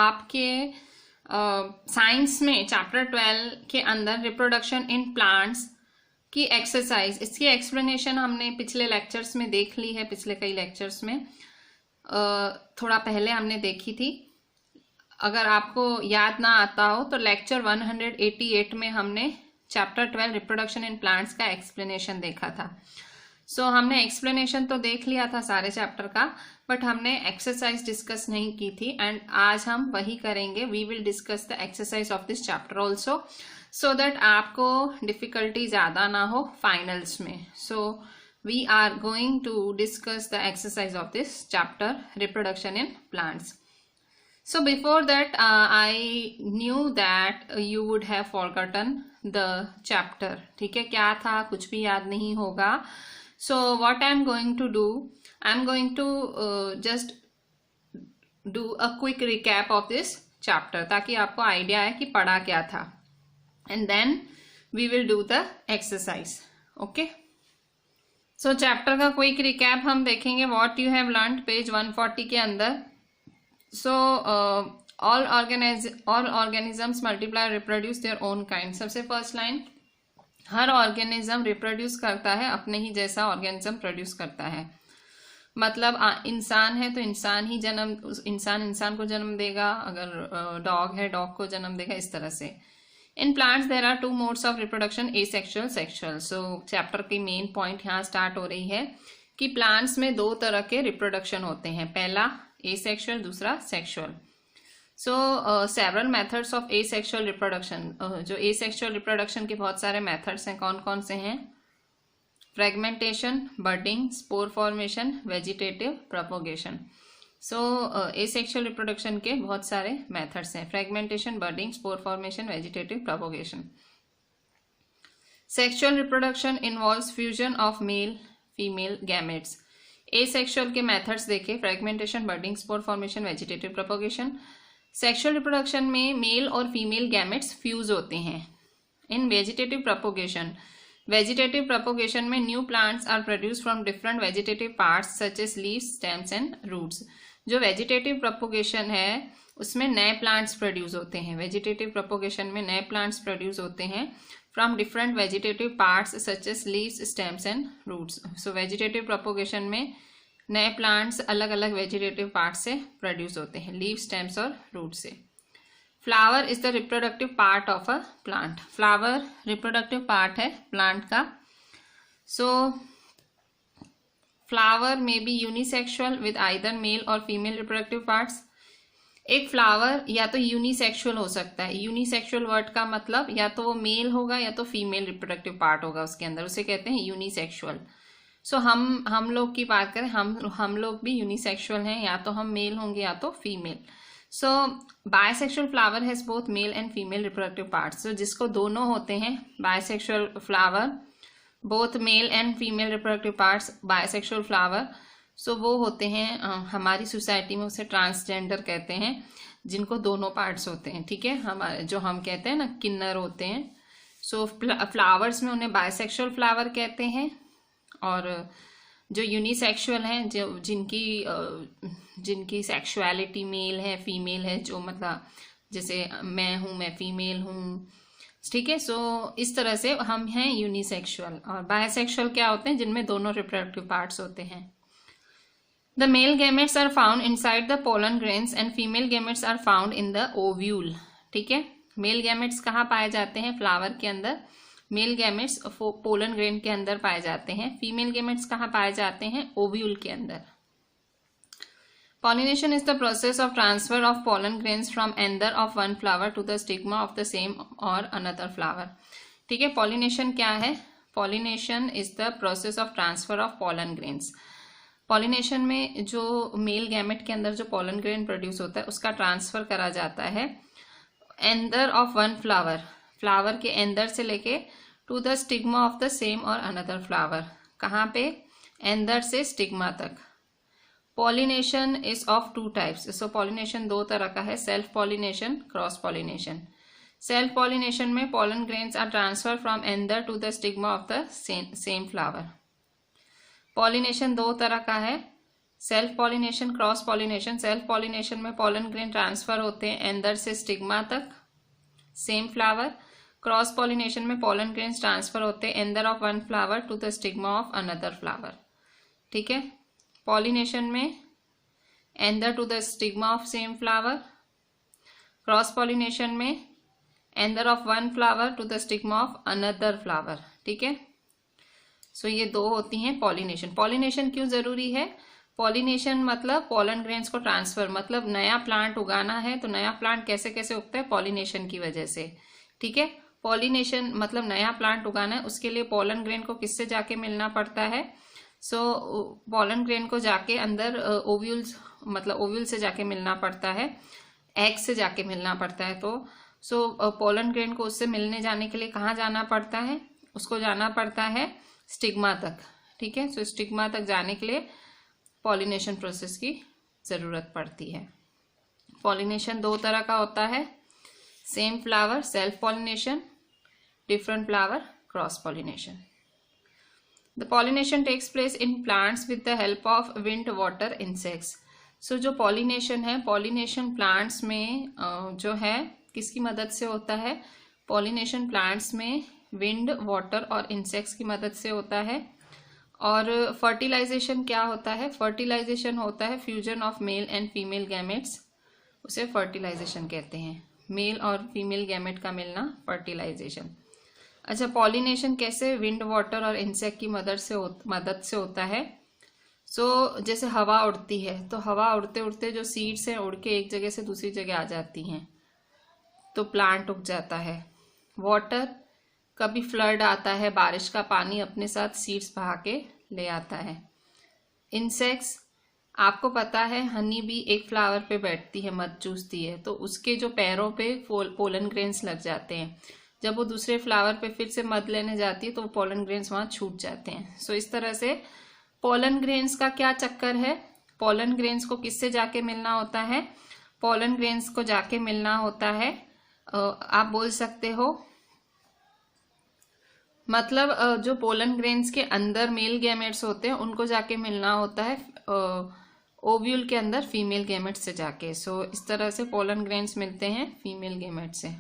आपके साइंस में चैप्टर 12 के अंदर रिप्रोडक्शन इन प्लांट्स की एक्सरसाइज, इसकी एक्सप्लेनेशन हमने पिछले लेक्चर्स में देख ली है। पिछले कई लेक्चर्स में थोड़ा पहले हमने देखी थी। अगर आपको याद ना आता हो तो लेक्चर 188 में हमने चैप्टर 12 रिप्रोडक्शन इन प्लांट्स का एक्सप्लेनेशन देखा था। हमने एक्सप्लेनेशन तो देख लिया था सारे चैप्टर का, बट हमने एक्सरसाइज डिस्कस नहीं की थी, एंड आज हम वही करेंगे। We will discuss the exercise of this chapter also, so that आपको डिफिकल्टी ज़्यादा ना हो फाइनल्स में। We are going to discuss the exercise of this chapter reproduction in plants. So before that, I knew that you would have forgotten the chapter. ठीक है, क्या था कुछ भी याद नहीं होगा। So what I'm going to do, I'm going to just do a quick recap of this chapter, ताकि आपको आइडिया है कि पढ़ा क्या था, and then we will do the exercise. Okay? So chapter का क्विक रिकैप हम देखेंगे। What you have learned page 140 के अंदर। So all organisms multiply reproduce their own kind. सबसे फर्स्ट लाइन, हर ऑर्गेनिज्म रिप्रोड्यूस करता है अपने ही जैसा ऑर्गेनिज्म प्रोड्यूस करता है। मतलब इंसान है तो इंसान को जन्म देगा, अगर डॉग है डॉग को जन्म देगा, इस तरह से। In plants there are 2 modes of reproduction, asexual, sexual. So chapter की मेन पॉइंट यहाँ स्टार्ट हो रही है कि प्लांट्स में 2 तरह के रिप्रोडक्शन होते हैं, पहला एसेक्सुअल, दूसरा sexual. Several methods of asexual reproduction. जो एसेक्सुअल रिप्रोडक्शन के बहुत सारे मेथड्स हैं, कौन कौन से हैं? Fragmentation, budding, spore formation, vegetative propagation. Asexual reproduction के बहुत सारे मेथड्स हैं, fragmentation, budding, spore formation, vegetative propagation. Sexual reproduction involves fusion of male female gametes. Asexual के मेथड्स देखे, fragmentation, budding, spore formation, vegetative propagation. Sexual reproduction में male और female gametes fuse होते हैं। इन वेजिटेटिव प्रोपोगेशन में new plants are produce from different vegetative parts such as leaves, stems and roots. जो vegetative propagation है उसमें नए प्लांट्स प्रोड्यूस होते हैं। वेजिटेटिव प्रोपोगेशन में नए प्लांट्स प्रोड्यूस होते हैं from different vegetative parts such as leaves, stems and roots. So vegetative propagation में नए प्लांट्स अलग अलग वेजिटेटिव पार्ट से प्रोड्यूस होते हैं, लीव, स्टेम्स और रूट से। Flower is the reproductive part of a plant. Flower reproductive part है प्लांट का। Flower may be unisexual with either male और फीमेल रिप्रोडक्टिव पार्ट्स। एक फ्लावर या तो यूनिसेक्सुअल हो सकता है। यूनिसेक्सुअल वर्ड का मतलब या तो वो मेल होगा या तो फीमेल रिप्रोडक्टिव पार्ट होगा उसके अंदर, उसे कहते हैं यूनिसेक्सुअल। हम लोग की बात करें, हम लोग भी यूनिसेक्सुअल हैं, या तो हम मेल होंगे या तो female. Bisexual flower has both male and female reproductive parts. जिसको दोनों होते हैं, bisexual flower, both male and female reproductive parts, bisexual flower. वो होते हैं, हमारी सोसाइटी में उसे ट्रांसजेंडर कहते हैं, जिनको दोनों पार्ट्स होते हैं। ठीक है, हमारे जो हम कहते हैं ना किन्नर होते हैं। फ्लावर्स में उन्हें बायसेक्सुअल फ्लावर कहते हैं, और जो यूनिसेक्सुअल हैं, जो जिनकी सेक्सुअलिटी मेल है फीमेल है, जो मतलब जैसे मैं हूँ, मैं फीमेल हूँ, ठीक है। इस तरह से हम हैं यूनिसेक्सुअल। और बायसेक्सुअल क्या होते हैं? जिनमें दोनों रिप्रोडक्टिव पार्ट्स होते हैं। The male gametes are found inside the pollen grains and female gametes are found in the ovule. ठीक है, मेल गैमेट्स कहाँ पाए जाते हैं? फ्लावर के अंदर। मेल गैमेट्स पोलन ग्रेन के अंदर पाए जाते हैं। फीमेल गैमेट्स कहाँ पाए जाते हैं? ओव्यूल के अंदर। Pollination is the process of transfer of pollen grains from anther of one flower to the stigma of the same or another flower. ठीक है, pollination क्या है? Pollination is the process of transfer of pollen grains. Pollination में जो male gamete के अंदर जो pollen grain produce होता है उसका ट्रांसफर करा जाता है anther of one flower, flower के एंदर से लेके to the stigma of the same और अनदर फ्लावर। कहाँ पे? एंदर से स्टिग्मा तक। Pollination is of 2 types. Pollination 2 तरह का है, self pollination, cross pollination. Self pollination में pollen grains are transfer from anther to the stigma of the same flower. Pollination 2 तरह का है, self pollination, cross pollination. Self pollination में pollen grain transfer होते हैं एंदर से स्टिग्मा तक, same flower. Cross pollination में पॉलन ग्रेन्स ट्रांसफर होते हैं anther of one flower to the stigma of another flower. ठीक है, पॉलिनेशन में anther to the stigma of same flower, cross pollination में anther of one flower to the stigma of another flower. ठीक है, सो ये दो होती हैं पॉलिनेशन। पॉलिनेशन क्यों जरूरी है? पॉलिनेशन मतलब पॉलन ग्रेन्स को ट्रांसफर, मतलब नया प्लांट उगाना है तो नया प्लांट कैसे कैसे उगता है? पॉलिनेशन की वजह से। ठीक है, पॉलिनेशन मतलब नया प्लांट उगाना है, उसके लिए पॉलन ग्रेन को किससे जाके मिलना पड़ता है? सो पॉलन ग्रेन को जाके अंदर ओव्यूल्स, मतलब ओव्यूल से जाके मिलना पड़ता है, एग से जाके मिलना पड़ता है। तो पॉलन ग्रेन को उससे मिलने जाने के लिए कहाँ जाना पड़ता है? उसको जाना पड़ता है स्टिग्मा तक। ठीक है, सो स्टिग्मा तक जाने के लिए पॉलिनेशन प्रोसेस की जरूरत पड़ती है। पॉलिनेशन दो तरह का होता है, same flower self pollination, different flower cross pollination. The pollination takes place in plants with the help of wind, water, insects. So जो पॉलिनेशन है, पॉलिनेशन प्लांट्स में जो है किसकी मदद से होता है? पॉलिनेशन प्लांट्स में विंड, वाटर और इंसेक्ट्स की मदद से होता है। और फर्टिलाइजेशन क्या होता है? फर्टिलाइजेशन होता है fusion of male and female gametes, उसे फर्टिलाइजेशन कहते हैं। मेल और फीमेल गैमेट का मिलना फर्टिलाइजेशन। अच्छा, पॉलिनेशन कैसे विंड, वाटर और इंसेक्ट की मदद से होता है? सो जैसे हवा उड़ती है तो हवा उड़ते उड़ते जो सीड्स हैं उड़ के एक जगह से दूसरी जगह आ जाती हैं तो प्लांट उग जाता है। वाटर, कभी फ्लड आता है, बारिश का पानी अपने साथ सीड्स बहा के ले आता है। इंसेक्ट्स, आपको पता है हनी भी एक फ्लावर पे बैठती है, मध चूसती है, तो उसके जो पैरों पे पोलन ग्रेन्स लग जाते हैं। जब वो दूसरे फ्लावर पे फिर से मध लेने जाती है तो वो पोलन ग्रेन्स वहां छूट जाते हैं। सो इस तरह से पोलन ग्रेन्स का क्या चक्कर है? पोलन ग्रेन्स को किससे जाके मिलना होता है? पोलन ग्रेन्स को जाके मिलना होता है, आप बोल सकते हो, मतलब जो पोलन ग्रेन्स के अंदर मेल गैमेट्स होते हैं उनको जाके मिलना होता है ओव्यूल के अंदर फीमेल गैमेट्स से जाके। सो इस तरह से पोलन ग्रेन्स मिलते हैं फीमेल गैमेट से।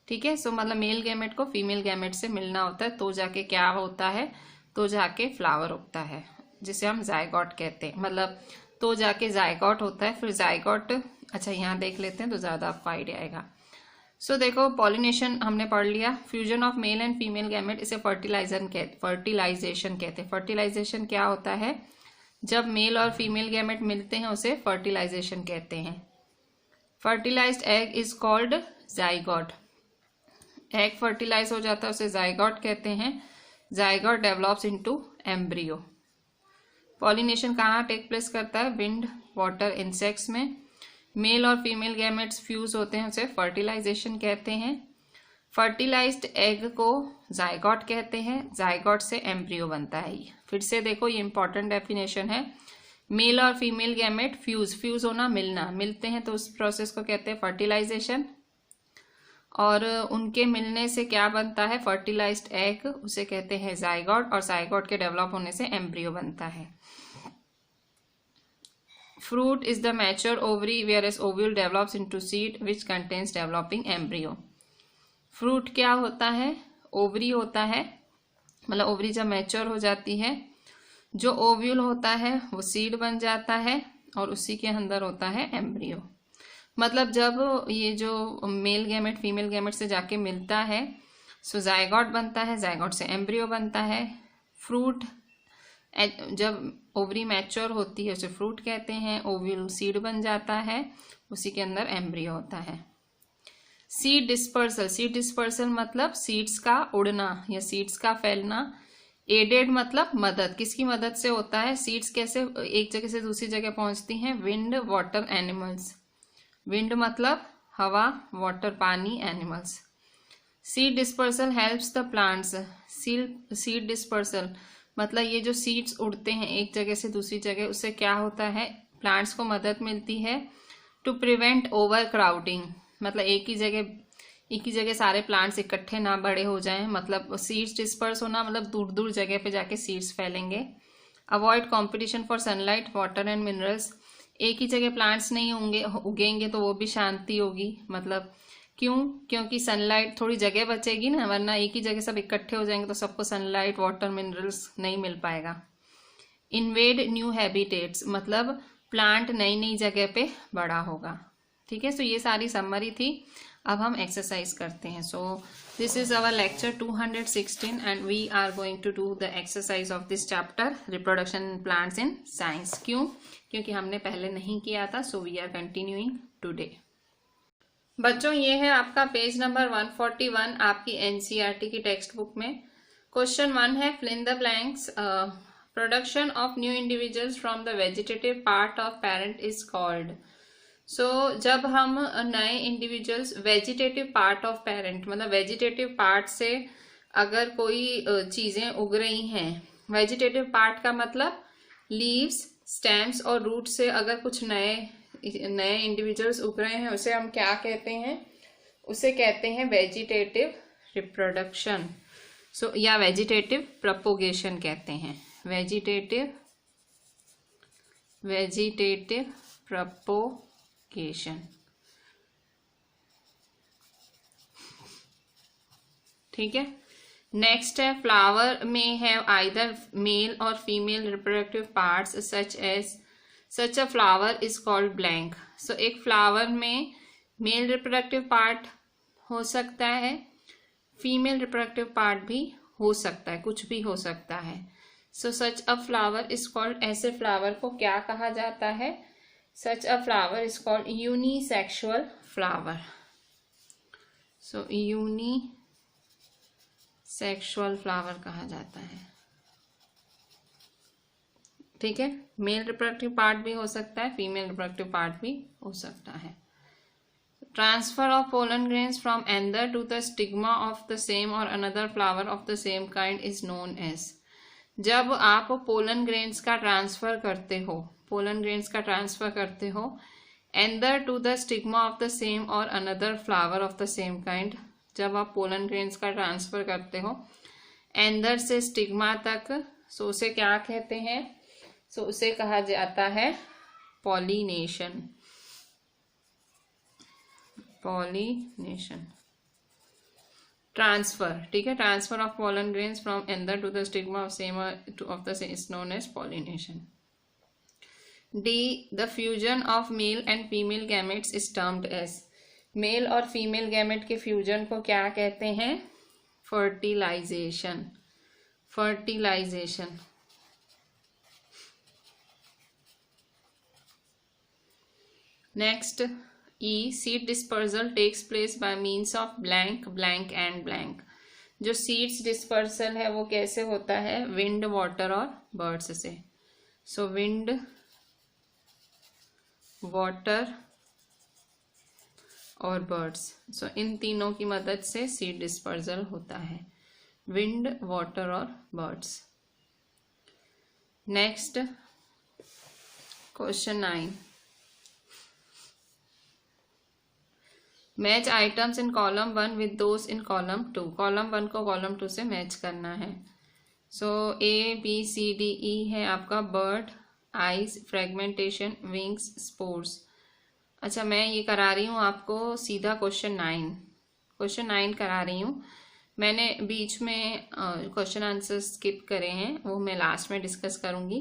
ठीक है, सो मतलब मेल गैमेट को फीमेल गैमेट से मिलना होता है तो जाके क्या होता है? तो जाके फ्लावर उगता है, जिसे हम जायगॉट कहते हैं। मतलब तो जाके जायगॉट होता है, फिर जायगॉट, अच्छा यहाँ देख लेते हैं तो ज़्यादा आपको आइडिया आएगा। सो देखो, पॉलिनेशन हमने पढ़ लिया, fusion of male and female gamete, इसे फर्टिलाइजेशन कहते हैं। फर्टिलाइजेशन क्या होता है? जब मेल और फीमेल गैमेट मिलते हैं उसे फर्टिलाइजेशन कहते हैं। Fertilized egg is called zygote. Egg fertilize हो जाता है उसे जाइगोट कहते हैं। Zygote develops into embryo. Pollination कहाँ टेक प्लेस करता है? विंड, वाटर, इंसेक्ट्स में। मेल और फीमेल गैमेट्स फ्यूज होते हैं उसे फर्टिलाइजेशन कहते हैं। फर्टिलाइज्ड एग को जाइगोट कहते हैं, जाइगोट से एम्ब्रियो बनता है। फिर से देखो, ये इंपॉर्टेंट डेफिनेशन है। मेल और फीमेल गैमेट फ्यूज होना, मिलना, मिलते हैं तो उस प्रोसेस को कहते हैं फर्टिलाइजेशन। और उनके मिलने से क्या बनता है? फर्टिलाइज्ड एग, उसे कहते हैं जाइगोट, और जाइगोट के डेवलप होने से एम्ब्रियो बनता है। Fruit is the mature ovary whereas ovule develops into seed which contains developing embryo. Fruit क्या होता है? ओवरी होता है, मतलब ओवरी जब मैच्योर हो जाती है, जो ओव्यूल होता है वो सीड बन जाता है और उसी के अंदर होता है एम्ब्रियो। मतलब जब ये जो मेल गैमेट फीमेल गैमेट से जाके मिलता है सो जाइगोट बनता है, जाइगोट से एम्ब्रियो बनता है। फ्रूट जब ओवरी मैच्योर होती है उसे फ्रूट कहते हैं, ओव्यूल सीड बन जाता है, उसी के अंदर एम्ब्रियो होता है। सीड डिस्पर्सल, सीड डिस्पर्सल मतलब सीड्स का उड़ना या सीड्स का फैलना। एडेड मतलब मदद, किसकी मदद से होता है? सीड्स कैसे एक जगह से दूसरी जगह पहुंचती हैं? Wind, water, animals. विंड मतलब हवा, वाटर पानी, animals. Seed dispersal helps the plants. Seed dispersal मतलब ये जो सीड्स उड़ते हैं एक जगह से दूसरी जगह, उससे क्या होता है? प्लांट्स को मदद मिलती है टू प्रिवेंट ओवर क्राउडिंग। मतलब एक ही जगह सारे प्लांट्स इकट्ठे ना बड़े हो जाएं। मतलब सीड्स डिस्पर्स होना मतलब दूर दूर जगह पे जाके सीड्स फैलेंगे। Avoid competition for sunlight water and minerals, एक ही जगह प्लांट्स नहीं होंगे उगेंगे तो वो भी शांति होगी, मतलब क्यों, क्योंकि सनलाइट थोड़ी जगह बचेगी ना, वरना एक ही जगह सब इकट्ठे हो जाएंगे तो सबको सनलाइट वाटर मिनरल्स नहीं मिल पाएगा। इन्वेड न्यू हैबिटेट्स, मतलब प्लांट नई नई जगह पे बड़ा होगा। ठीक है, सो ये सारी समरी थी। अब हम एक्सरसाइज करते हैं। So this is our lecture 216 and we are going to do the exercise of this chapter reproduction in plants in science. क्यों, क्योंकि हमने पहले नहीं किया था, so we are continuing today. बच्चों ये है आपका पेज नंबर 141 आपकी एनसीईआरटी की टेक्स्ट बुक में। क्वेश्चन 1 है fill in the blanks. Production of new individuals from the vegetative part of parent is called. So जब हम नए individuals vegetative part of parent, मतलब वेजिटेटिव पार्ट से अगर कोई चीजें उग रही हैं, वेजिटेटिव पार्ट का मतलब लीव्स, स्टेम्स और रूट से अगर कुछ नए इंडिविजुअल्स उग रहे हैं, उसे हम क्या कहते हैं, उसे कहते हैं वेजिटेटिव रिप्रोडक्शन। सो या वेजिटेटिव प्रोपोगेशन कहते हैं, वेजिटेटिव प्रोपोगेशन। ठीक है, नेक्स्ट है फ्लावर में हैव आइदर मेल और female reproductive parts such a flower is called blank. So एक फ्लावर में मेल रिप्रोडक्टिव पार्ट हो सकता है, फीमेल रिप्रोडक्टिव पार्ट भी हो सकता है, कुछ भी हो सकता है। So such a flower is called, ऐसे फ्लावर को क्या कहा जाता है, such a flower is called unisexual flower. So unisexual flower कहा जाता है। ठीक है, मेल रिप्रोडक्टिव पार्ट भी हो सकता है, फीमेल रिप्रोडक्टिव पार्ट भी हो सकता है। Transfer of pollen grains from anther to the stigma of the same और another flower of the same kind is known as. जब आप पोलन ग्रेन्स का ट्रांसफर करते हो, पोलन ग्रेन्स का ट्रांसफर करते हो anther to the stigma of the same और another flower of the same kind, जब आप पोलन ग्रेन्स का ट्रांसफर करते हो एंदर से स्टिग्मा तक, सो उसे क्या कहते हैं, सो उसे कहा जाता है पॉलिनेशन। पॉलिनेशन ट्रांसफर, ठीक है, transfer of pollen grains from anther to the stigma of same of the same is known as pollination. D, the fusion of male and female gametes is termed as. Male और female gamete के fusion को क्या कहते हैं, fertilization. Fertilization. Next E, seed dispersal takes place by means of blank, blank and blank. जो seeds dispersal है वो कैसे होता है, विंड, वाटर और बर्ड्स से। सो विंड, वाटर और बर्ड्स, सो इन तीनों की मदद से सीड डिस्पर्सल होता है, विंड, वाटर और birds. Next question 9, match items in column 1 with those in column 2। Column 1 को कॉलम 2 से मैच करना है। सो A B C D E है आपका bird, eyes, fragmentation, wings, spores. अच्छा, मैं ये करा रही हूँ आपको सीधा क्वेश्चन 9 करा रही हूँ। मैंने बीच में क्वेश्चन आंसर स्किप करे हैं, वो मैं लास्ट में डिस्कस करूँगी।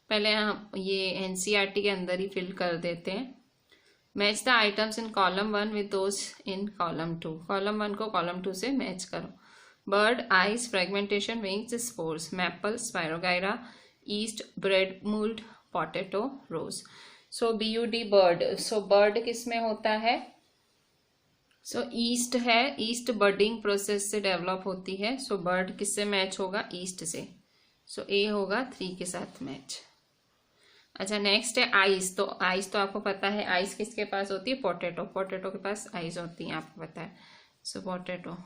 पहले हम ये एनसीईआरटी के अंदर ही फिल कर देते हैं। Match the items in column 1 with those in column 2। Column 1 को कॉलम 2 से मैच करो। Bud, eyes, fragmentation, wings, spores, maple, spirogyra, yeast, bread mould, potato, rose. So BUD bud. So bud किस में होता है, सो ईस्ट है, yeast budding process से develop होती है। सो बर्ड किससे मैच होगा, ईस्ट से। सो ए होगा 3 के साथ मैच। अच्छा, नेक्स्ट है आइस। तो आइस तो आपको पता है, आइस किसके पास होती है, पोटैटो। पोटैटो के पास आइस होती है, आपको पता है। सो पोटैटो।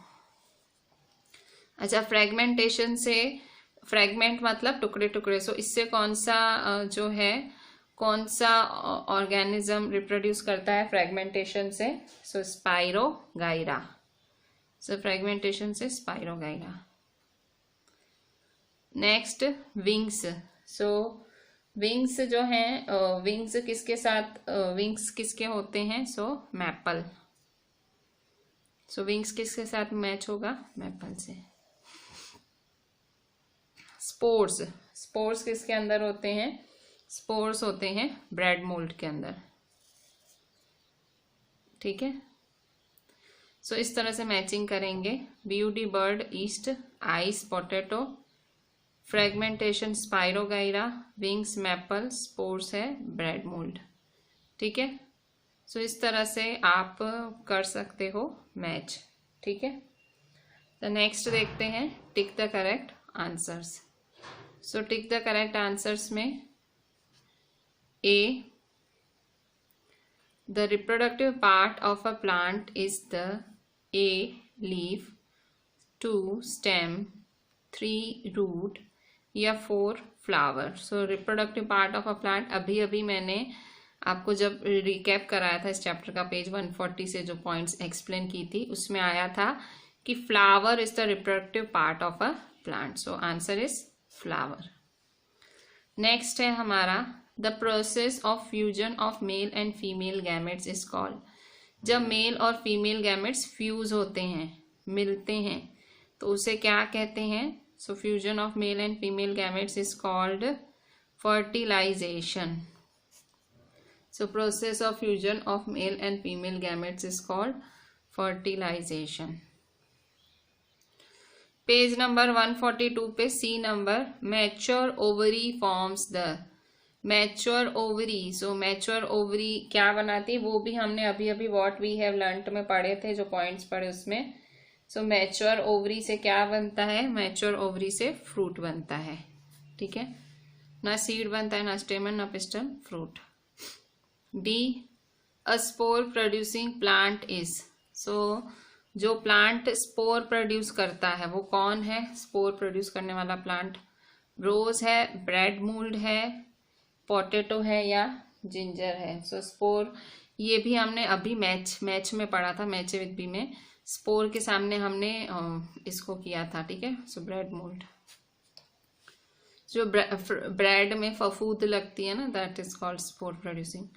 अच्छा, फ्रेगमेंटेशन से, फ्रेगमेंट मतलब टुकड़े टुकड़े। सो इससे कौन सा जो है, कौन सा ऑर्गेनिज्म रिप्रोड्यूस करता है फ्रेगमेंटेशन से, सो स्पायरोगाइरा। सो फ्रेगमेंटेशन से spirogyra. Next wings. So wings जो हैं, विंग्स किसके साथ, विंग्स किसके होते हैं, सो मैपल। सो विंग्स किसके साथ मैच होगा, मैपल से। स्पोर्स, स्पोर्स किसके अंदर होते हैं, स्पोर्स होते हैं ब्रेड मोल्ड के अंदर, ठीक है। सो इस तरह से मैचिंग करेंगे। B U D bud, yeast, eyes potato, fragmentation spirogyra, wings maple, spores है ब्रेड मोल्ड, ठीक है। सो इस तरह से आप कर सकते हो मैच, ठीक है। तो नेक्स्ट देखते हैं tick the correct answers. So tick the correct answers में ए, the reproductive part of a plant is the A leaf, 2 stem, 3 root या 4 flower। so reproductive part of a plant अभी मैंने आपको जब रिकैप कराया था इस चैप्टर का पेज 140 से जो पॉइंट्स एक्सप्लेन की थी उसमें आया था कि flower is the reproductive part of a plant. So answer is flower. Next है हमारा the process of fusion of male and female gametes is called. जब मेल और फीमेल गैमेट्स फ्यूज होते हैं, मिलते हैं, तो उसे क्या कहते हैं। So fusion of male and female gametes is called fertilisation. So process of fusion of male and female gametes is called fertilisation. Page number 142 पे C number, mature ovary forms the. Mature ovary, so mature ovary क्या बनाती है वो भी हमने अभी what we have learned में पढ़े थे, जो पॉइंट्स पढ़े उसमें। सो मैच्योर ओवरी से क्या बनता है, मैच्योर ओवरी से फ्रूट बनता है, ठीक है। ना सीड बनता है, ना स्टेमन, ना pistil, fruit. D, a spore producing plant is. So जो प्लांट स्पोर प्रोड्यूस करता है वो कौन है, स्पोर प्रोड्यूस करने वाला प्लांट। रोज है, ब्रेड मोल्ड है, पोटैटो है या जिंजर है। सो स्पोर ये भी हमने अभी मैच में पढ़ा था, मैच विद बी में। स्पोर के सामने हमने इसको किया था, ठीक है। सो ब्रेड मोल्ड, जो ब्रेड में फफूंद लगती है ना, that is called spore producing.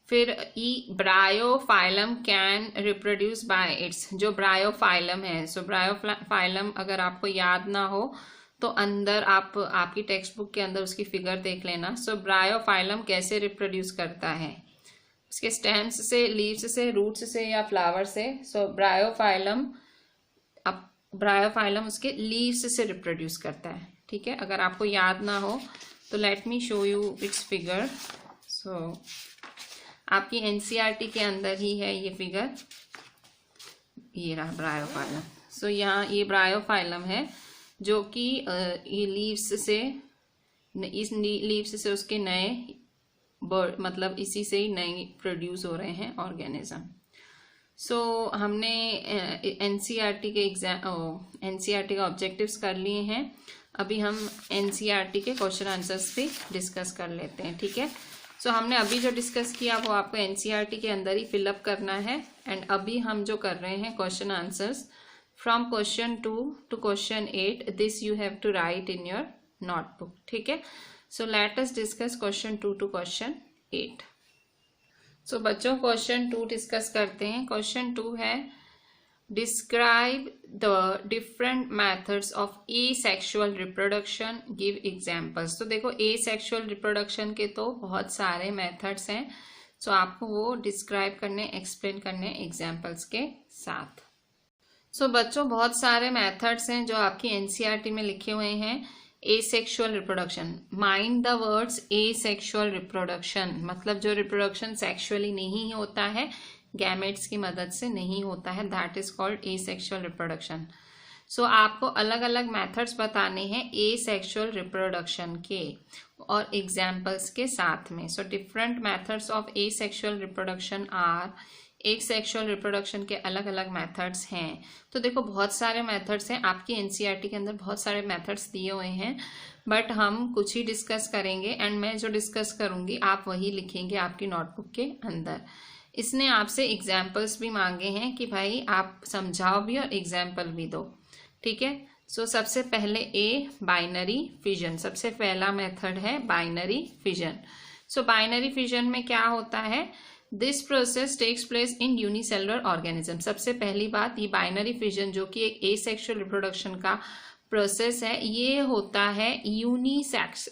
फिर E, bryophyllum can reproduce by its. जो ब्रायोफाइलम है, सो ब्रायोफाइलम अगर आपको याद ना हो तो अंदर आपकी टेक्स्ट बुक के अंदर उसकी फिगर देख लेना। सो ब्रायोफाइलम कैसे रिप्रोड्यूस करता है, उसके स्टेम्स से, लीव्स से, रूट्स से या फ्लावर से। सो ब्रायोफाइलम उसके लीव्स से रिप्रोड्यूस करता है, ठीक है। अगर आपको याद ना हो तो let me show you its figure. So आपकी एनसीईआरटी के अंदर ही है ये फिगर, ये रहा ब्रायोफाइलम। सो यहाँ ये ब्रायोफाइलम है जो कि ये लीव्स से, इस लीव्स से उसके नए बर्ड, मतलब इसी से ही नए प्रोड्यूस हो रहे हैं ऑर्गेनिज्म। सो हमने एनसीईआरटी के एनसीईआरटी का ऑब्जेक्टिव्स कर लिए हैं। अभी हम एनसीईआरटी के क्वेश्चन आंसर्स भी डिस्कस कर लेते हैं, ठीक है। सो हमने अभी जो डिस्कस किया वो आपको एनसीईआरटी के अंदर ही फिलअप करना है। एंड अभी हम जो कर रहे हैं question answers from question 2 to question 8, this you have to write in your notebook, ठीक है। So let us discuss question 2 to question 8। So बच्चों क्वेश्चन 2 डिस्कस करते हैं। क्वेश्चन 2 है describe the different methods of asexual reproduction, give examples. तो देखो asexual reproduction के तो बहुत सारे मेथड्स हैं, सो आपको वो डिस्क्राइब करने, एक्सप्लेन करने एग्जाम्पल्स के साथ। सो बच्चों बहुत सारे मेथड्स हैं जो आपकी एनसीईआरटी में लिखे हुए हैं। Asexual reproduction, mind the words asexual reproduction, मतलब जो रिप्रोडक्शन सेक्सुअली नहीं होता है, गैमेट्स की मदद से नहीं होता है, that is called asexual reproduction. So आपको अलग अलग मेथड्स बताने हैं एसेक्सुअल रिप्रोडक्शन के और एग्जाम्पल्स के साथ में। So different methods of asexual reproduction are, asexual reproduction के अलग अलग मेथड्स हैं। तो देखो बहुत सारे मेथड्स हैं, आपकी एनसीईआरटी के अंदर बहुत सारे मेथड्स दिए हुए हैं, बट हम कुछ ही डिस्कस करेंगे। एंड मैं जो डिस्कस करूंगी आप वही लिखेंगे आपकी नोटबुक के अंदर। इसने आपसे एग्जाम्पल्स भी मांगे हैं कि भाई आप समझाओ भी और एग्जाम्पल भी दो, ठीक है। सो सबसे पहले ए बाइनरी फिजन, सबसे पहला मेथड है binary fission. So binary fission में क्या होता है, this process takes place in unicellular organism. सबसे पहली बात, ये बाइनरी फिजन जो कि एक एसेक्सुअल रिप्रोडक्शन का प्रोसेस है, ये होता है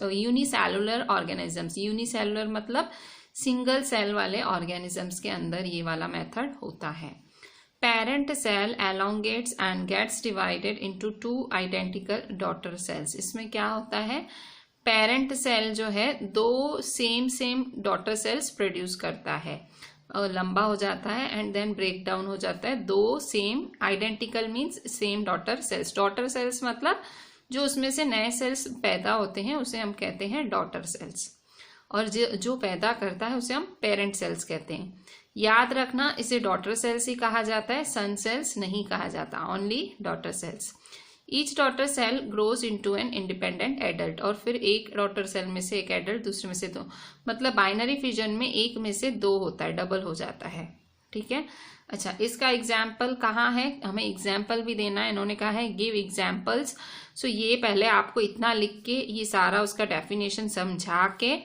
यूनिसेलुलर ऑर्गेनिजम्स। यूनिसेलुलर मतलब सिंगल सेल वाले ऑर्गेनिजम्स के अंदर ये वाला मेथड होता है। Parent cell elongates and gets divided into two identical daughter cells। इसमें क्या होता है, पेरेंट सेल जो है दो सेम डॉटर सेल्स प्रोड्यूस करता है, लंबा हो जाता है एंड देन ब्रेक डाउन हो जाता है। दो same identical means same daughter cells. Daughter cells मतलब जो उसमें से नए सेल्स पैदा होते हैं उसे हम कहते हैं डॉटर सेल्स, और जो पैदा करता है उसे हम पेरेंट सेल्स कहते हैं। याद रखना, इसे डॉटर सेल्स ही कहा जाता है, सन सेल्स नहीं कहा जाता, only daughter cells. Each daughter cell grows into an independent adult, और फिर एक डॉटर सेल में से एक एडल्ट, दूसरे में से दो, मतलब बाइनरी फिजन में एक में से दो होता है, डबल हो जाता है। ठीक है, अच्छा इसका एग्जाम्पल कहाँ है, हमें एग्जाम्पल भी देना है। इन्होंने कहा है गिव एग्जाम्पल्स। सो ये पहले आपको इतना लिख के ये सारा उसका डेफिनेशन समझा के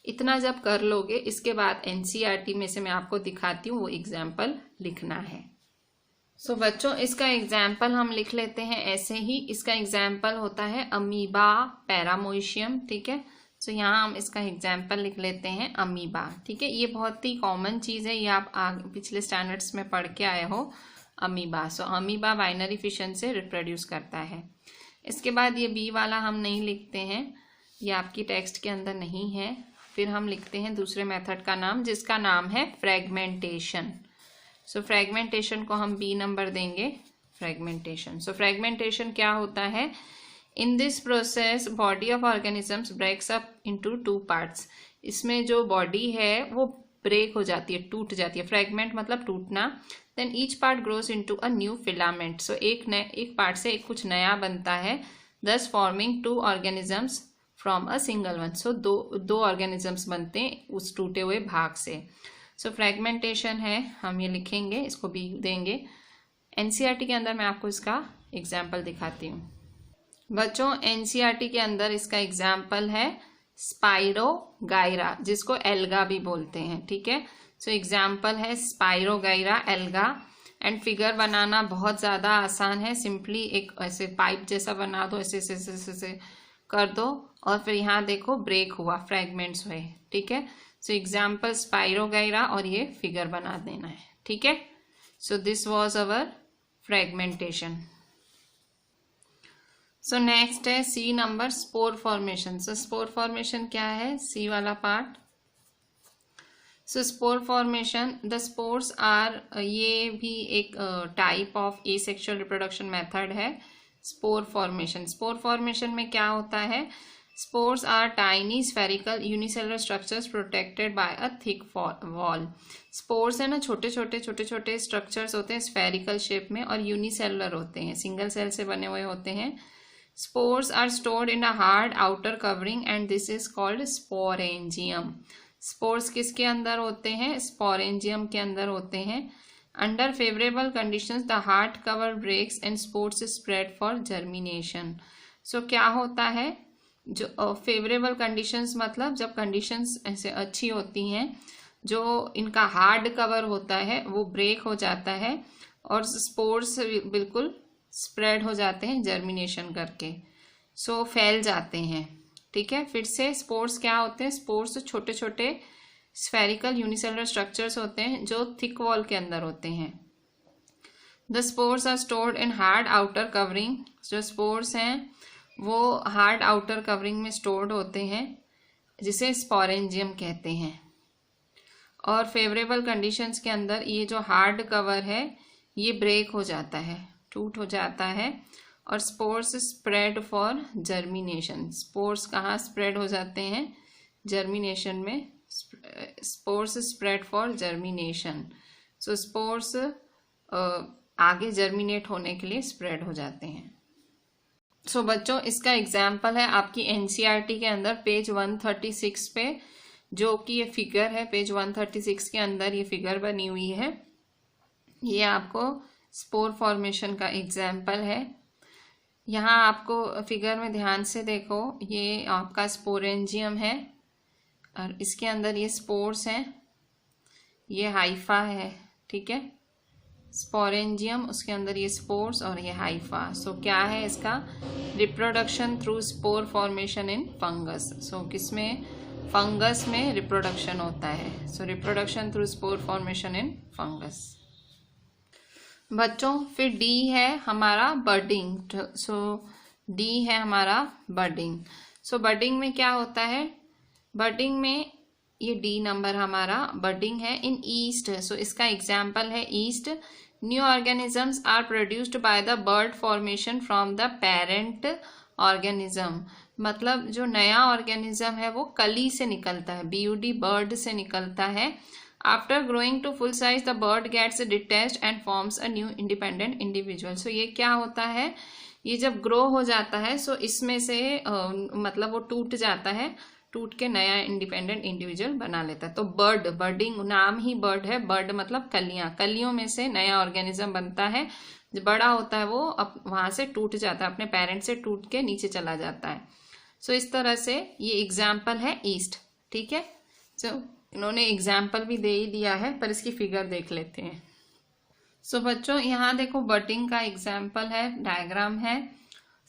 इतना जब कर लोगे, इसके बाद एनसीईआरटी में से मैं आपको दिखाती हूँ वो एग्जाम्पल लिखना है। सो बच्चों इसका एग्जाम्पल हम लिख लेते हैं ऐसे ही। इसका एग्जाम्पल होता है अमीबा पैरामोइशियम। ठीक है, सो यहाँ हम इसका एग्जाम्पल लिख लेते हैं अमीबा। ठीक है, ये बहुत ही कॉमन चीज़ है, ये आप आगे पिछले स्टैंडर्ड्स में पढ़ के आए हो अमीबा। सो अमीबा बाइनरी फिशन से रिप्रोड्यूस करता है। इसके बाद ये बी वाला हम नहीं लिखते हैं, ये आपकी टेक्स्ट के अंदर नहीं है। फिर हम लिखते हैं दूसरे मेथड का नाम, जिसका नाम है फ्रेगमेंटेशन। सो फ्रेगमेंटेशन को हम बी नंबर देंगे, फ्रेगमेंटेशन। सो फ्रेगमेंटेशन क्या होता है, in this process body of organisms breaks up into two parts. इसमें जो बॉडी है वो ब्रेक हो जाती है, टूट जाती है। फ्रेगमेंट मतलब टूटना। Then each part grows into a new filament. So एक पार्ट से कुछ नया बनता है, thus forming two organisms from a single one. So दो ऑर्गेनिजम्स बनते हैं उस टूटे हुए भाग से। सो फ्रेगमेंटेशन है, हम ये लिखेंगे, इसको भी देंगे। एनसीईआरटी के अंदर मैं आपको इसका एग्जाम्पल दिखाती हूँ। बच्चों एनसीईआरटी के अंदर इसका एग्जाम्पल है स्पाइरोगाइरा, जिसको एल्गा भी बोलते हैं। ठीक है, सो एग्जाम्पल है स्पाइरोगाइरा एल्गा। एंड फिगर बनाना बहुत ज़्यादा आसान है, सिंपली एक ऐसे पाइप जैसा बना दो, ऐसे ऐसे ऐसे ऐसे कर दो, और फिर यहाँ देखो ब्रेक हुआ, फ्रेगमेंट्स हुए। ठीक है, सो एग्जाम्पल स्पाइरोगाइरा, और ये फिगर बना देना है। ठीक है, so this was our fragmentation. So next है C number, spore formation. So spore formation क्या है, सी वाला part. So spore formation, the spores are, ये भी एक type of asexual reproduction method है। स्पोर फॉर्मेशन, स्पोर फॉर्मेशन में क्या होता है, spores are tiny spherical unicellular structures protected by a thick wall. Spores है ना, छोटे छोटे स्ट्रक्चर्स होते हैं स्फेरिकल शेप में, और यूनिसेलुलर होते हैं, सिंगल सेल से बने हुए होते हैं। Spores are stored in a hard outer covering and this is called sporangium. Spores किसके अंदर होते हैं, स्पोरेंजियम के अंदर होते हैं। Under favourable conditions the hard cover breaks and spores spread for germination. So क्या होता है, जो फेवरेबल कंडीशंस मतलब जब कंडीशंस ऐसे अच्छी होती हैं, जो इनका हार्ड कवर होता है वो ब्रेक हो जाता है और स्पोर्स बिल्कुल स्प्रेड हो जाते हैं जर्मिनेशन करके, सो फैल जाते हैं। ठीक है, फिर से स्पोर्स क्या होते हैं, स्पोर्स छोटे छोटे स्फेरिकल यूनिसेलुलर स्ट्रक्चर्स होते हैं जो थिक वॉल के अंदर होते हैं। The spores are stored in hard outer covering. जो स्पोर्स हैं वो हार्ड आउटर कवरिंग में स्टोर्ड होते हैं, जिसे स्पोरेंजियम कहते हैं। और फेवरेबल कंडीशंस के अंदर ये जो हार्ड कवर है ये ब्रेक हो जाता है, टूट हो जाता है, और spores spread for germination. Spores कहाँ स्प्रेड हो जाते हैं, जर्मिनेशन में। Spores spread for germination. So spores आगे जर्मिनेट होने के लिए स्प्रेड हो जाते हैं। सो बच्चों इसका एग्जाम्पल है आपकी एनसीईआरटी के अंदर पेज 136 पे, जो कि ये फिगर है, पेज 136 के अंदर ये फिगर बनी हुई है। ये आपको स्पोर फॉर्मेशन का एग्जाम्पल है। यहाँ आपको फिगर में ध्यान से देखो, ये आपका स्पोरेंजियम है और इसके अंदर ये स्पोर्स हैं, ये हाइफा है, ठीक है, स्पोरेंजियम, उसके अंदर ये स्पोर्स और ये हाइफा। सो क्या है इसका, reproduction through spore formation in fungus. So किसमें, फंगस में रिप्रोडक्शन होता है। So reproduction through spore formation in fungus. बच्चों फिर डी है हमारा बर्डिंग। सो डी है हमारा बर्डिंग। सो बर्डिंग में क्या होता है, बर्डिंग में ये डी नंबर हमारा बर्डिंग है इन ईस्ट। सो इसका एग्जाम्पल है yeast. New organisms are produced by the bud formation from the parent organism. मतलब जो नया ऑर्गेनिज्म है वो कली से निकलता है, BUD बर्ड से निकलता है। After growing to full size the bud gets detached and forms a new independent individual. So ये क्या होता है, ये जब ग्रो हो जाता है सो इसमें से मतलब वो टूट जाता है, टूट के नया इंडिपेंडेंट इंडिविजुअल बना लेता है। तो बर्ड, बर्डिंग नाम ही बर्ड है, बर्ड मतलब कलियां, कलियों में से नया ऑर्गेनिज्म बनता है। जो बड़ा होता है वो वहां से टूट जाता है, अपने पेरेंट से टूट के नीचे चला जाता है। सो इस तरह से ये एग्जाम्पल है ईस्ट, ठीक है। सो इन्होंने एग्जाम्पल भी दे ही दिया है, पर इसकी फिगर देख लेते हैं। सो बच्चों यहाँ देखो बर्डिंग का एग्जाम्पल है, डायग्राम है।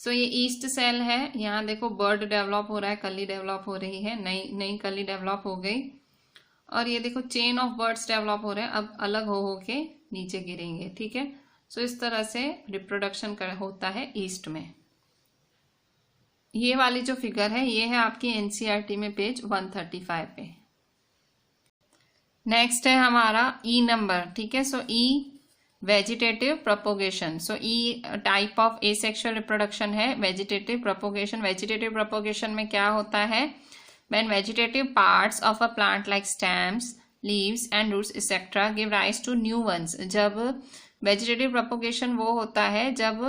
सो ये ईस्ट सेल है, यहाँ देखो बर्ड डेवलप हो रहा है, कली डेवलप हो रही है, नई नई कली डेवलप हो गई। और ये देखो चेन ऑफ बर्ड्स डेवलप हो रहे हैं, अब अलग हो के नीचे गिरेंगे, ठीक है। सो इस तरह से रिप्रोडक्शन होता है ईस्ट में। ये वाली जो फिगर है ये है आपकी NCERT में पेज 135 पे। नेक्स्ट है हमारा ई नंबर, ठीक है। So E vegetative propagation. So E type of asexual reproduction है वेजिटेटिव प्रोपोगेशन। वेजिटेटिव प्रोपोगेशन में क्या होता है, when vegetative parts of a plant like stems, leaves and roots etcetera give rise to new ones. जब vegetative propagation वो होता है जब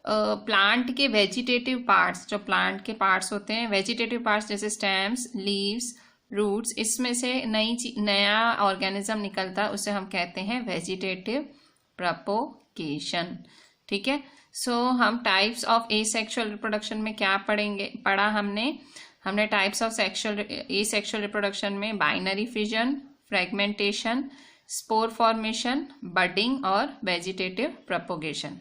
प्लांट के वेजिटेटिव पार्ट्स, जो प्लांट के पार्ट्स होते हैं, वेजिटेटिव पार्ट्स जैसे स्टेम्स, लीव्स, रूट्स, इसमें से नया ऑर्गेनिज्म निकलता है, उसे हम कहते हैं वेजिटेटिव प्रोपोगेशन, ठीक है। सो हम टाइप्स ऑफ एसेक्सुअल रिप्रोडक्शन में क्या पढ़ा हमने टाइप्स ऑफ एसेक्सुअल रिप्रोडक्शन में binary fission, fragmentation, spore formation, budding और वेजिटेटिव प्रोपोगेशन।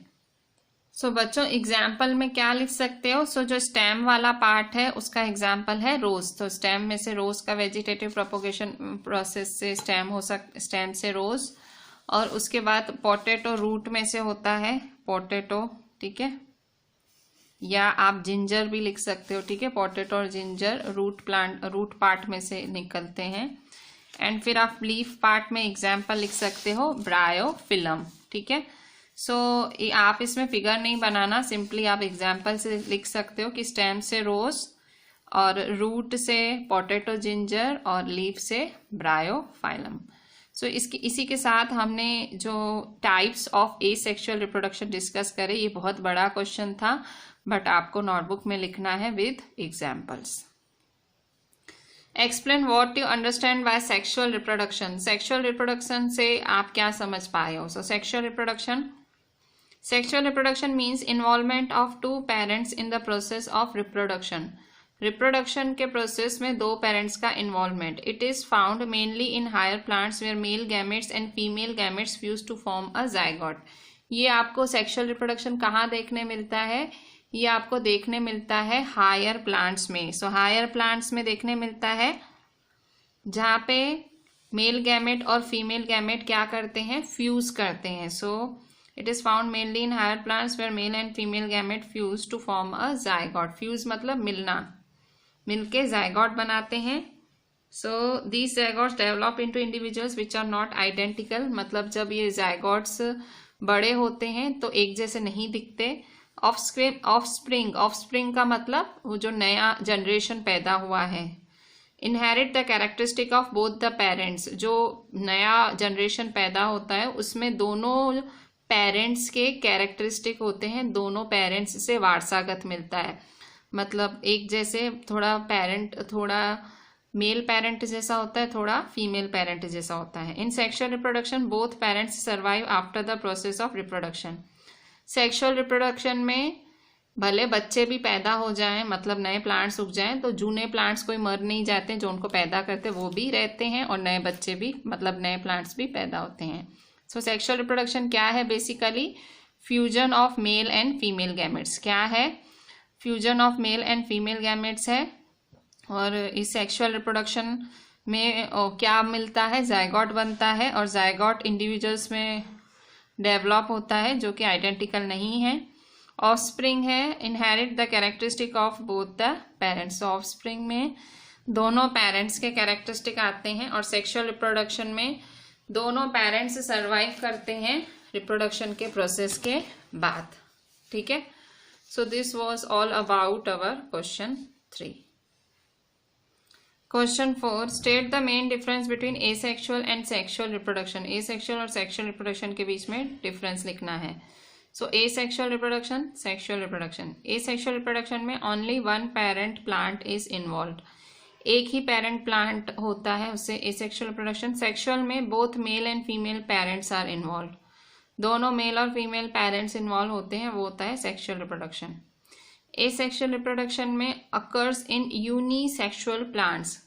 सो बच्चों एग्जाम्पल में क्या लिख सकते हो, सो जो स्टेम वाला पार्ट है उसका एग्जाम्पल है रोज। तो स्टेम में से रोज का वेजिटेटिव प्रोपोगेशन प्रोसेस से स्टेम से रोज। और उसके बाद पोटैटो रूट में से होता है पोटैटो, ठीक है, या आप जिंजर भी लिख सकते हो, ठीक है। पोटैटो और जिंजर रूट पार्ट में से निकलते हैं। एंड फिर आप लीफ पार्ट में एग्जाम्पल लिख सकते हो ब्रायोफिलम, ठीक है। सो आप इसमें फिगर नहीं बनाना, सिंपली आप एग्जाम्पल से लिख सकते हो कि स्टेम से रोज और रूट से पोटैटो जिंजर और लीफ से ब्रायोफाइलम। सो इसी के साथ हमने जो types of asexual reproduction discuss करे, ये बहुत बड़ा क्वेश्चन था, बट आपको नोटबुक में लिखना है with examples. Explain what you understand by sexual reproduction. Sexual reproduction से आप क्या समझ पाए हो। So sexual reproduction means involvement of two parents in the process of reproduction. Reproduction के प्रोसेस में दो पेरेंट्स का involvement. It is found mainly in higher plants where male gametes and female gametes fuse to form a zygote. ये आपको sexual reproduction कहाँ देखने मिलता है, ये आपको देखने मिलता है हायर प्लांट्स में। सो हायर प्लांट्स में देखने मिलता है जहाँ पे मेल गैमेट और फीमेल गैमेट क्या करते हैं, फ्यूज करते हैं। So it is found mainly in higher plants where male and female gamete fuse to form a zygote. Fuse मतलब मिलना, मिलके जायगोट बनाते हैं। So these zygotes develop into individuals which are not identical. मतलब जब ये जायगोट्स बड़े होते हैं तो एक जैसे नहीं दिखते। ऑफस्प्रिंग का मतलब वो जो नया जनरेशन पैदा हुआ है। Inherit the characteristic of both the parents. जो नया जनरेशन पैदा होता है उसमें दोनों पेरेंट्स के कैरेक्टरिस्टिक होते हैं, दोनों पेरेंट्स से वारसागत मिलता है। मतलब एक जैसे थोड़ा मेल पेरेंट जैसा होता है, थोड़ा फीमेल पेरेंट जैसा होता है। In sexual reproduction both parents survive after the process of reproduction. Sexual reproduction में भले बच्चे भी पैदा हो जाएं, मतलब नए प्लांट्स उग जाएं, तो जूने प्लांट्स कोई मर नहीं जाते, जो उनको पैदा करते वो भी रहते हैं और नए बच्चे भी, मतलब नए प्लांट्स भी पैदा होते हैं। सो सेक्सुअल रिप्रोडक्शन क्या है? Basically fusion of male and female gametes. क्या है? Fusion of male and female gametes है। और इस सेक्सुअल रिप्रोडक्शन में क्या मिलता है? जायगॉट बनता है, और जायगॉट इंडिविजुअल्स में डेवलप होता है जो कि आइडेंटिकल नहीं है। ऑफस्प्रिंग है, inherit the characteristic of both the parents. Offspring में दोनों पेरेंट्स के कैरेक्टरिस्टिक आते हैं, और सेक्सुअल रिप्रोडक्शन में दोनों पेरेंट्स सर्वाइव करते हैं रिप्रोडक्शन के प्रोसेस के बाद। ठीक है, so this was all about our question 3। Question 4, state the main difference between asexual and sexual reproduction. Asexual और सेक्सुअल रिप्रोडक्शन के बीच में डिफरेंस लिखना है। So asexual reproduction, sexual reproduction. Asexual reproduction में only one parent plant is involved, एक ही parent plant होता है, उससे एसेक्सुअल रिप्रोडक्शन। सेक्सुअल में both male and female parents are involved, दोनों मेल और फीमेल पेरेंट्स इन्वॉल्व होते हैं, वो होता है सेक्सुअल रिप्रोडक्शन। एसेक्सुअल रिप्रोडक्शन में occurs in unisexual plants.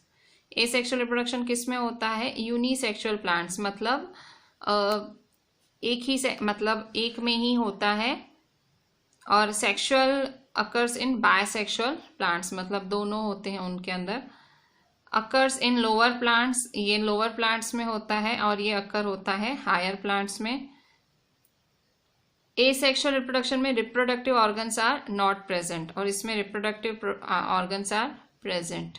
Asexual reproduction किस में होता है? यूनिसेक्सुअल प्लांट्स, मतलब एक ही से, मतलब एक में ही होता है। और sexual occurs in bisexual plants, मतलब दोनों होते हैं उनके अंदर। अकर्स इन लोअर प्लांट्स, ये लोअर प्लांट्स में होता है, और ये अकर होता है हायर प्लांट्स में। एसेक्सुअल रिप्रोडक्शन में reproductive organs are not present, और इसमें reproductive organs are present.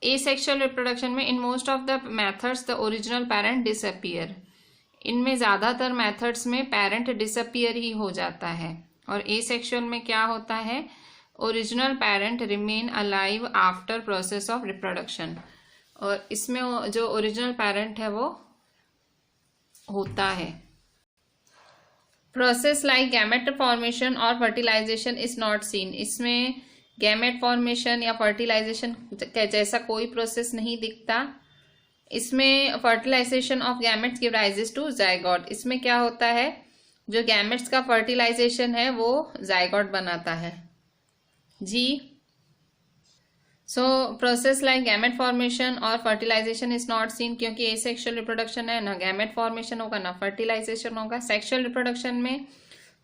Asexual reproduction में in most of the methods the original parent disappear. इनमें ज़्यादातर मेथड्स में पेरेंट डिसअपियर ही हो जाता है। और एसेक्सुअल में क्या होता है? Original parent remain alive after process of reproduction, और इसमें जो ओरिजिनल पेरेंट है वो होता है। प्रोसेस लाइक गैमेट फॉर्मेशन और फर्टिलाइजेशन इज नॉट सीन। इसमें गैमेट फॉर्मेशन या फर्टिलाइजेशन जैसा कोई प्रोसेस नहीं दिखता। इसमें fertilisation of gametes give rises to zygote. इसमें क्या होता है? जो गैमेट्स का फर्टिलाइजेशन है वो जायगॉट बनाता है जी। So process like gamete formation और फर्टिलाइजेशन इज नॉट सीन, क्योंकि एसेक्सुअल रिप्रोडक्शन है, ना गैमेट फॉर्मेशन होगा ना फर्टिलाइजेशन होगा। सेक्सुअल रिप्रोडक्शन में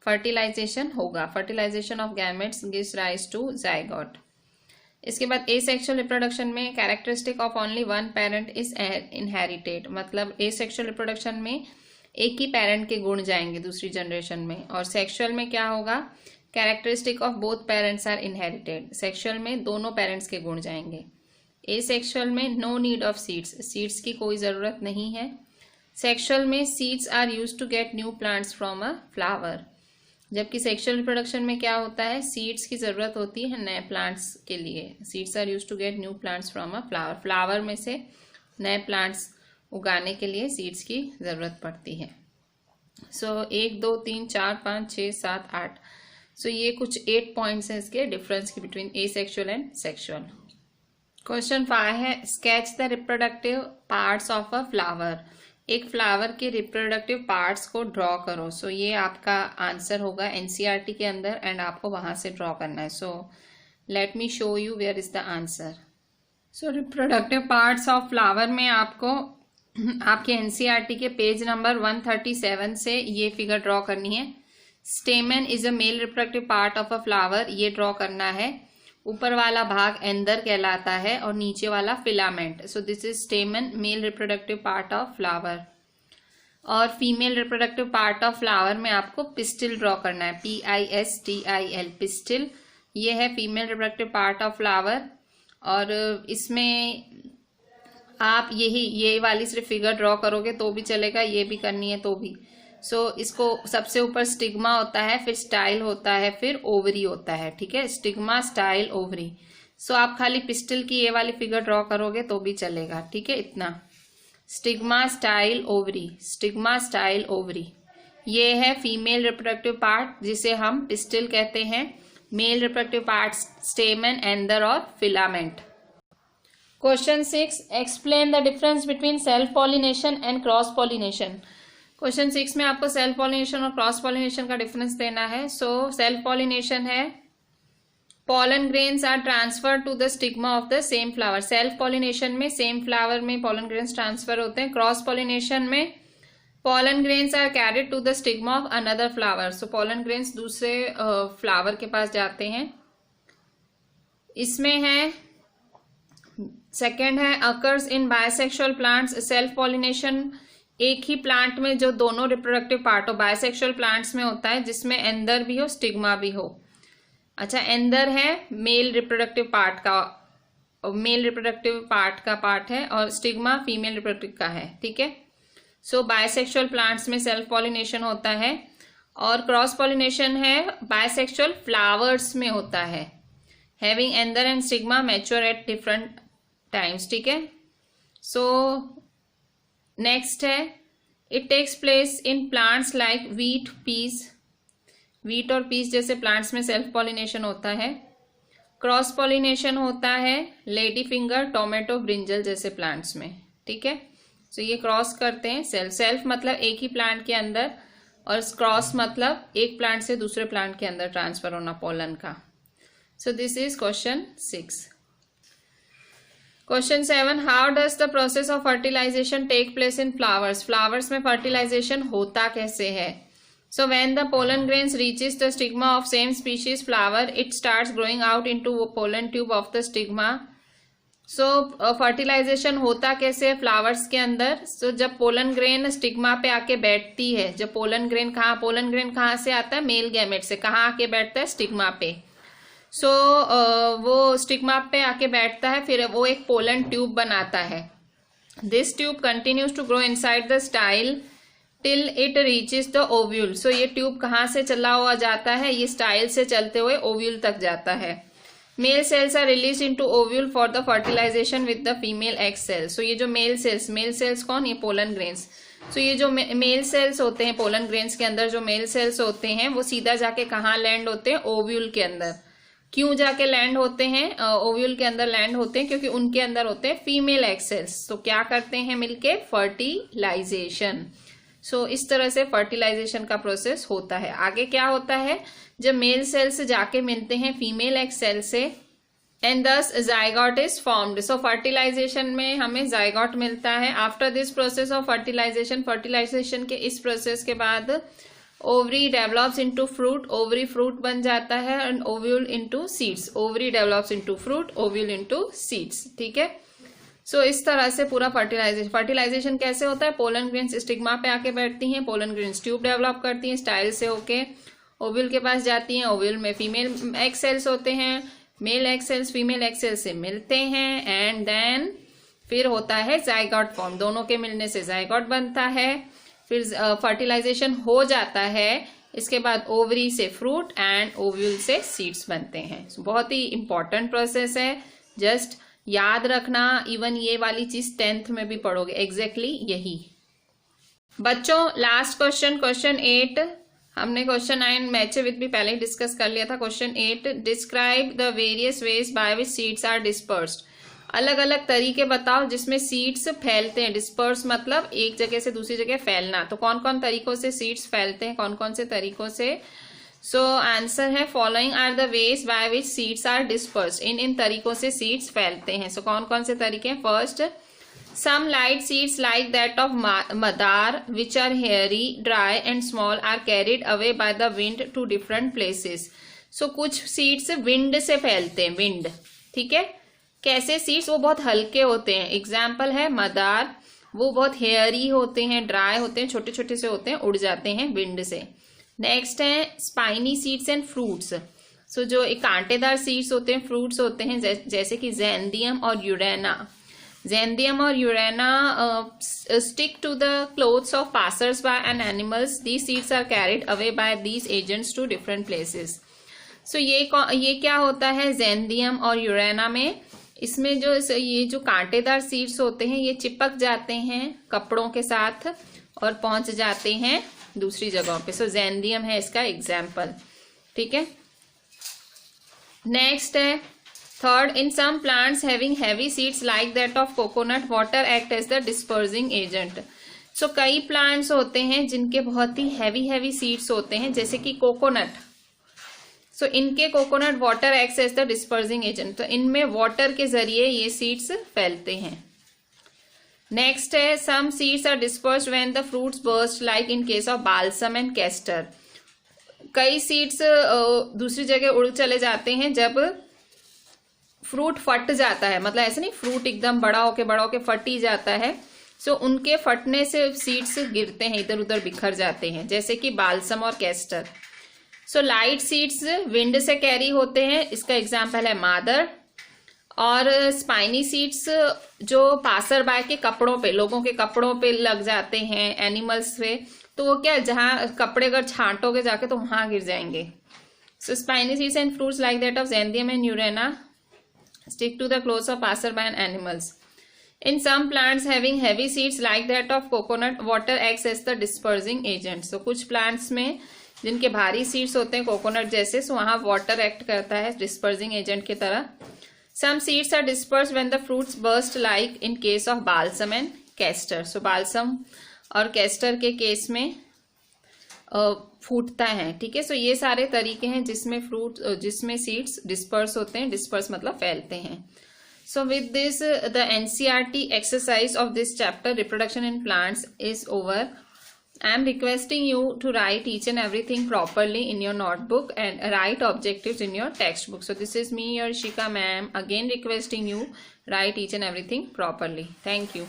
फर्टिलाइजेशन होगा। Fertilization of gametes gives rise to zygote. इसके बाद एसेक्सुअल रिप्रोडक्शन में characteristic of only one parent is inherited, मतलब एसेक्सुअल रिप्रोडक्शन में एक ही पेरेंट के गुण जाएंगे दूसरी जनरेशन में। और सेक्सुअल में क्या होगा? Characteristic of both parents are inherited, sexual में दोनों पेरेंट्स के गुण जाएंगे। एसेक्सुअल में no need of seeds, seeds की कोई ज़रूरत नहीं है। सेक्सुअल में seeds are used to get new plants from a flower, जबकि सेक्सुअल रिप्रोडक्शन में क्या होता है? सीड्स की ज़रूरत होती है नए प्लांट्स के लिए। Seeds are used to get new plants from a flower, flower में से नए प्लांट्स उगाने के लिए सीड्स की ज़रूरत पड़ती है। सो 1 2 3 4 5 6 7 8, सो ये कुछ 8 पॉइंट्स हैं इसके डिफरेंस के between asexual and sexual. Question 5 है, sketch the reproductive parts of a flower. एक फ्लावर के रिप्रोडक्टिव पार्ट्स को ड्रॉ करो। सो ये आपका आंसर होगा एनसीईआरटी के अंदर, एंड आपको वहां से ड्रॉ करना है। So let me show you where is the answer. So reproductive parts of flower में आपको आपके एनसीईआरटी के पेज नंबर 137 से ये फिगर ड्रॉ करनी है। स्टेमन is a mail reproductive part of a flower, ये ड्रॉ करना है। ऊपर वाला भाग एंदर कहलाता है और नीचे वाला filament. So this is stamen, male reproductive part of flower. और female reproductive part of flower में आपको पिस्टिल ड्रॉ करना है, PISTIL, पिस्टिल। ये है female reproductive part of flower. और इसमें आप ये वाली सिर्फ फिगर ड्रॉ करोगे तो भी चलेगा, ये भी करनी है तो भी। सो इसको सबसे ऊपर स्टिग्मा होता है, फिर स्टाइल होता है, फिर ओवरी होता है। ठीक है, स्टिग्मा, स्टाइल, ओवरी। सो आप खाली पिस्टल की ये वाली फिगर ड्रॉ करोगे तो भी चलेगा। ठीक है, इतना stigma, style, ovary, stigma, style, ovary. ये है फीमेल रिप्रोडक्टिव पार्ट जिसे हम पिस्टल कहते हैं। मेल रिप्रोडक्टिव पार्ट स्टेमन, एंदर और filament. Question 6, explain the difference between self pollination and cross pollination. Question 6 में आपको सेल्फ पॉलिनेशन और क्रॉस पॉलिनेशन का डिफरेंस देना है। सो सेल्फ पॉलिनेशन है pollen grains are transferred to the stigma of the same flower। Self pollination में same flower में pollen grains transfer होते हैं। क्रॉस पॉलिनेशन में pollen grains are carried to the stigma of another flower। So pollen grains दूसरे flower के पास जाते हैं। इसमें है सेकेंड है occurs in bisexual plants। Self pollination एक ही प्लांट में जो दोनों रिप्रोडक्टिव पार्ट हो, बायसेक्सुअल प्लांट्स में होता है जिसमें एंदर भी हो स्टिग्मा भी हो। अच्छा, एंदर है मेल रिप्रोडक्टिव पार्ट का पार्ट है और स्टिग्मा फीमेल रिप्रोडक्टिव का है। ठीक है, सो बायसेक्सुअल प्लांट्स में सेल्फ पॉलिनेशन होता है और क्रॉस पॉलिनेशन है बायसेक्सुअल फ्लावर्स में होता है। Having anther and stigma mature at different times. ठीक है, सो नेक्स्ट है it takes place in plants like wheat, peas. Wheat और पीस जैसे प्लांट्स में सेल्फ पॉलिनेशन होता है। क्रॉस पॉलिनेशन होता है लेडी फिंगर, टोमेटो, ब्रिंजल जैसे प्लांट्स में। ठीक है, सो ये क्रॉस करते हैं। सेल्फ मतलब एक ही प्लांट के अंदर और क्रॉस मतलब एक प्लांट से दूसरे प्लांट के अंदर ट्रांसफर होना पोलन का। So this is question 6। Question 7, how does the process of fertilisation take place in flowers. Flowers में फर्टिलाइजेशन होता कैसे है। So when the pollen grains reaches the stigma of same species flower, it starts growing out into a pollen tube of the stigma। So fertilization होता कैसे है flowers के अंदर। So जब पोलन ग्रेन स्टिग्मा पे आके बैठती है, जब पोलन ग्रेन कहाँ से आता है, मेल गैमेट से। कहाँ आके बैठता है, स्टिग्मा पे। So वो स्टिग्मा पे आके बैठता है, फिर वो एक पोलन ट्यूब बनाता है। This tube continues to grow inside the style till it reaches the ovule. So ये ट्यूब कहाँ से चला हुआ जाता है, ये स्टाइल से चलते हुए ओव्यूल तक जाता है। Male cells are release into ovule for the fertilization with the female egg cells. So ये जो मेल सेल्स कौन, ये पोलन ग्रेन्स। सो ये जो मेल सेल्स होते हैं पोलन ग्रेन्स के अंदर, जो मेल सेल्स होते हैं वो सीधा जाके कहाँ लैंड होते हैं, ओव्यूल के अंदर। क्यों जाके लैंड होते हैं, ओव्यूल के अंदर लैंड होते हैं, क्योंकि उनके अंदर होते हैं फीमेल एग सेल्स। तो क्या करते हैं मिलके, फर्टिलाइजेशन। सो इस तरह से फर्टिलाइजेशन का प्रोसेस होता है। आगे क्या होता है, जब मेल सेल्स जाके मिलते हैं फीमेल एग सेल से, and thus zygote is formed. So fertilisation में हमें जाइगोट मिलता है। After this process of fertilisation के इस प्रोसेस के बाद ovary develops into fruit. Ovary fruit बन जाता है and ovule into seeds. Ovary develops into fruit, ovule into seeds. ठीक है, सो इस तरह से पूरा फर्टिलाइजेशन कैसे होता है, पोलन ग्रेन्स स्टिग्मा पे आके बैठती हैं, पोलन ग्रेन्स ट्यूब डेवलप करती हैं, स्टाइल से होके ओव्यूल के पास जाती हैं। ओव्यूल में फीमेल एग सेल्स होते हैं, male egg cells female egg cells से मिलते हैं एंड देन फिर होता है जाइगोट फॉर्म। दोनों के मिलने से जाइगोट बनता है, फिर फर्टिलाइजेशन हो जाता है। इसके बाद ओवरी से फ्रूट एंड ओव्यूल से सीड्स बनते हैं। बहुत ही इंपॉर्टेंट प्रोसेस है, जस्ट याद रखना। इवन ये वाली चीज 10th में भी पढ़ोगे, एग्जैक्टली यही। बच्चों लास्ट क्वेश्चन 8, हमने क्वेश्चन 9 मैच विद भी पहले ही डिस्कस कर लिया था। Question 8, describe the various ways by which seeds are dispersed. अलग अलग तरीके बताओ जिसमें सीड्स फैलते हैं। डिस्पर्स मतलब एक जगह से दूसरी जगह फैलना। तो कौन कौन तरीकों से सीड्स फैलते हैं, कौन कौन से तरीकों से। सो आंसर है following are the ways by which seeds are dispersed. इन तरीकों से सीड्स फैलते हैं। सो कौन कौन से तरीके हैं। First, some light seeds like that of madar which are hairy, dry and small are carried away by the wind to different places. So कुछ सीड्स विंड से फैलते हैं, विंड। ठीक है, कैसे सीड्स, वो बहुत हल्के होते हैं। एग्जाम्पल है मदार, वो बहुत हेयरी होते हैं, ड्राई होते हैं, छोटे छोटे से होते हैं, उड़ जाते हैं विंड से। नेक्स्ट है स्पाइनी सीड्स एंड फ्रूट्स। सो जो एक कांटेदार सीड्स होते हैं, फ्रूट्स होते हैं, जैसे कि ज़ैंथियम और यूरेना। ज़ैंथियम और urena stick to the clothes of passers by and animals. These seeds are carried away by these agents to different places. So ये क्या होता है ज़ैंथियम और यूरेना में, इसमें ये जो कांटेदार सीड्स होते हैं ये चिपक जाते हैं कपड़ों के साथ और पहुंच जाते हैं दूसरी जगहों पे। सो ज़ैंथियम है इसका एग्जाम्पल। ठीक है, नेक्स्ट है third, in some plants having heavy seeds like that of coconut, water act as the dispersing agent. So कई प्लांट्स होते हैं जिनके बहुत ही हैवी सीड्स होते हैं, जैसे कि कोकोनट। सो इनके coconut water acts as the dispersing agent, तो इनमें वाटर के जरिए ये सीड्स फैलते हैं। नेक्स्ट है some seeds are dispersed when the fruits burst, like in case of balsam and castor. कई सीड्स दूसरी जगह उड़ चले जाते हैं जब फ्रूट फट जाता है, मतलब ऐसे नहीं फ्रूट एकदम बड़ा होके फट ही जाता है। सो उनके फटने से सीड्स गिरते हैं, इधर उधर बिखर जाते हैं, जैसे कि बाल्सम और castor. So light seeds wind से कैरी होते हैं, इसका एग्जाम्पल है मादर। और स्पाइनी सीड्स जो पासर बाय के कपड़ों पे, लोगों के कपड़ों पे लग जाते हैं, एनिमल्स पे, तो वो क्या, जहां कपड़े अगर छांटोगे जाके तो वहां गिर जाएंगे। So spiny seeds and fruits like that of xanthium and urena stick to the clothes of passer by and animals. In some plants having heavy seeds like that of coconut, water acts as the dispersing agent. So कुछ plants में जिनके भारी seeds होते हैं coconut जैसे, सो वहां water act करता है डिस्पर्सिंग एजेंट की तरह। Some seeds are dispersed when the fruits burst, like in case of balsam and castor. So balsam और कैस्टर के केस में फूटता है, ठीक है। सो ये सारे तरीके हैं जिसमें सीड्स डिस्पर्स होते हैं, डिस्पर्स मतलब फैलते हैं। So with this, the NCERT exercise of this chapter, reproduction in plants, is over. I am requesting you to write each and everything properly in your notebook and write objectives in your textbook. So this is me, your Ishika ma'am, again requesting you write each and everything properly. Thank you.